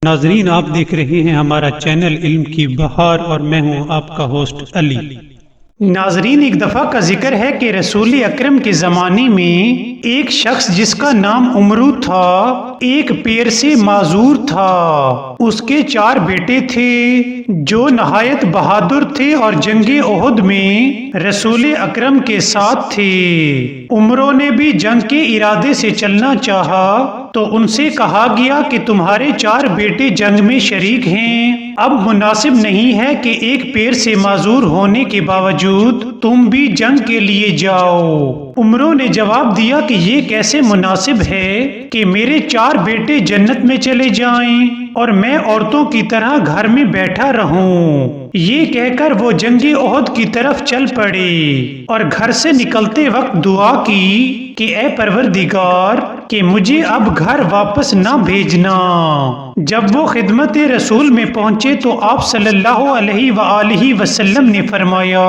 ناظرین، آپ دیکھ رہے ہیں ہمارا چینل علم کی بہار اور میں ہوں آپ کا ہوسٹ علی۔ ناظرین، ایک دفعہ کا ذکر ہے کہ رسول اکرم کے زمانے میں ایک شخص جس کا نام عمرو تھا ایک پیر سے معذور تھا۔ اس کے 4 بیٹے تھے جو نہایت بہادر تھے اور جنگ احد میں رسول اکرم کے ساتھ تھے۔ عمرو نے بھی جنگ کے ارادے سے چلنا چاہا تو ان سے کہا گیا کہ تمہارے 4 بیٹے جنگ میں شریک ہیں، اب مناسب نہیں ہے کہ ایک پیر سے معذور ہونے کے باوجود تم بھی جنگ کے لیے جاؤ۔ عمرو نے جواب دیا کہ یہ کیسے مناسب ہے کہ میرے 4 بیٹے جنت میں چلے جائیں اور میں عورتوں کی طرح گھر میں بیٹھا رہوں۔ یہ کہہ کر وہ جنگ احد کی طرف چل پڑے اور گھر سے نکلتے وقت دعا کی کہ اے پروردگار کہ مجھے اب گھر واپس نہ بھیجنا۔ جب وہ خدمت رسول میں پہنچے تو آپ صلی اللہ علیہ وآلہ وسلم نے فرمایا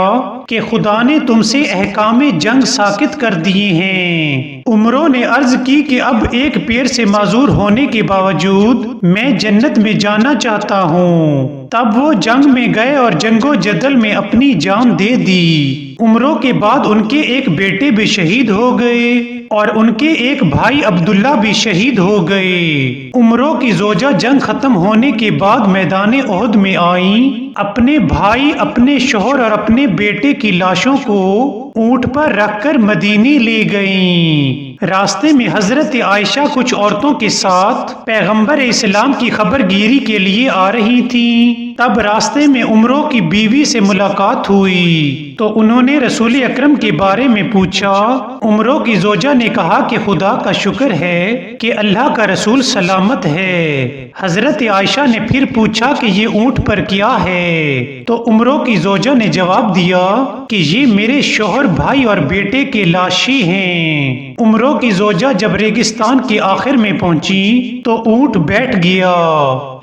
کہ خدا نے تم سے احکام جنگ ساقط کر دیے ہیں۔ عمرو نے عرض کی کہ اب ایک پیر سے معذور ہونے کے باوجود میں جنت میں جانا چاہتا ہوں۔ تب وہ جنگ میں گئے اور جنگ و جدل میں اپنی جان دے دی۔ عمرو کے بعد ان کے ایک بیٹے بھی شہید ہو گئے اور ان کے ایک بھائی عبداللہ بھی شہید ہو گئے۔ عمرو کی زوجہ جنگ ختم ہونے کے بعد میدان احد میں آئیں، اپنے بھائی، اپنے شوہر اور اپنے بیٹے کی لاشوں کو اونٹ پر رکھ کر مدینے لے گئیں۔ راستے میں حضرت عائشہ کچھ عورتوں کے ساتھ پیغمبر اسلام کی خبر گیری کے لیے آ رہی تھیں۔ تب راستے میں عمرو کی بیوی سے ملاقات ہوئی تو انہوں نے رسول اکرم کے بارے میں پوچھا۔ عمرو کی زوجہ نے کہا کہ خدا کا شکر ہے کہ اللہ کا رسول سلامت ہے۔ حضرت عائشہ نے پھر پوچھا کہ یہ اونٹ پر کیا ہے؟ تو عمرو کی زوجہ نے جواب دیا کہ یہ میرے شوہر، بھائی اور بیٹے کے لاشیں ہیں۔ عمرو کی زوجہ جب ریگستان کے آخر میں پہنچی تو اونٹ بیٹھ گیا۔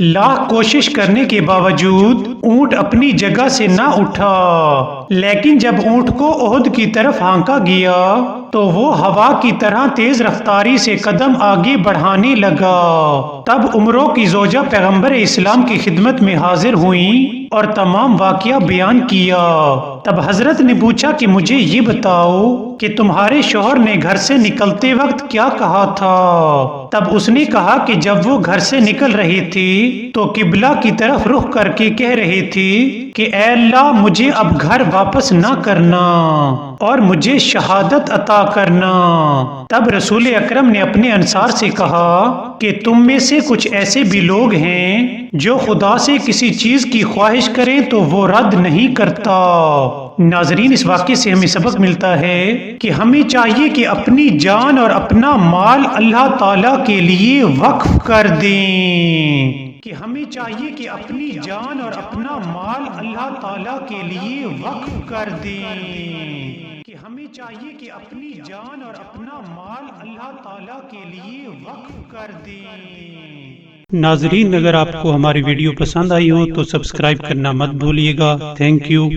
لاکھ کوشش کرنے کے باوجود اونٹ اپنی جگہ سے نہ اٹھا، لیکن جب اونٹ کو احد کی طرف ہانکا گیا تو وہ ہوا کی طرح تیز رفتاری سے قدم آگے بڑھانے لگا۔ تب عمرو کی زوجہ پیغمبر اسلام کی خدمت میں حاضر ہوئیں اور تمام واقعہ بیان کیا۔ تب حضرت نے پوچھا کہ مجھے یہ بتاؤ کہ تمہارے شوہر نے گھر سے نکلتے وقت کیا کہا تھا؟ تب اس نے کہا کہ جب وہ گھر سے نکل رہے تھے تو قبلہ کی طرف رخ کر کے کہہ رہے تھے کہ اے اللہ، مجھے اب گھر واپس نہ کرنا اور مجھے شہادت عطا کرنا۔ تب رسول اکرم نے اپنے انصار سے کہا کہ تم میں سے کچھ ایسے بھی لوگ ہیں جو خدا سے کسی چیز کی خواہش کریں تو وہ رد نہیں کرتا۔ ناظرین، اس واقعے سے ہمیں سبق ملتا ہے کہ ہمیں چاہیے کہ اپنی جان اور اپنا مال اللہ تعالیٰ کے لیے وقف کر دیں، کہ ہمیں چاہیے کہ اپنی جان اور اپنا مال اللہ تعالیٰ کے لیے وقف کر دیں، کہ ہمیں چاہیے کہ اپنی جان اور اپنا مال اللہ تعالیٰ کے لیے وقف کر دیں۔ ناظرین، اگر آپ کو ہماری ویڈیو پسند آئی ہو تو سبسکرائب کرنا مت بھولیے گا۔ Thank you.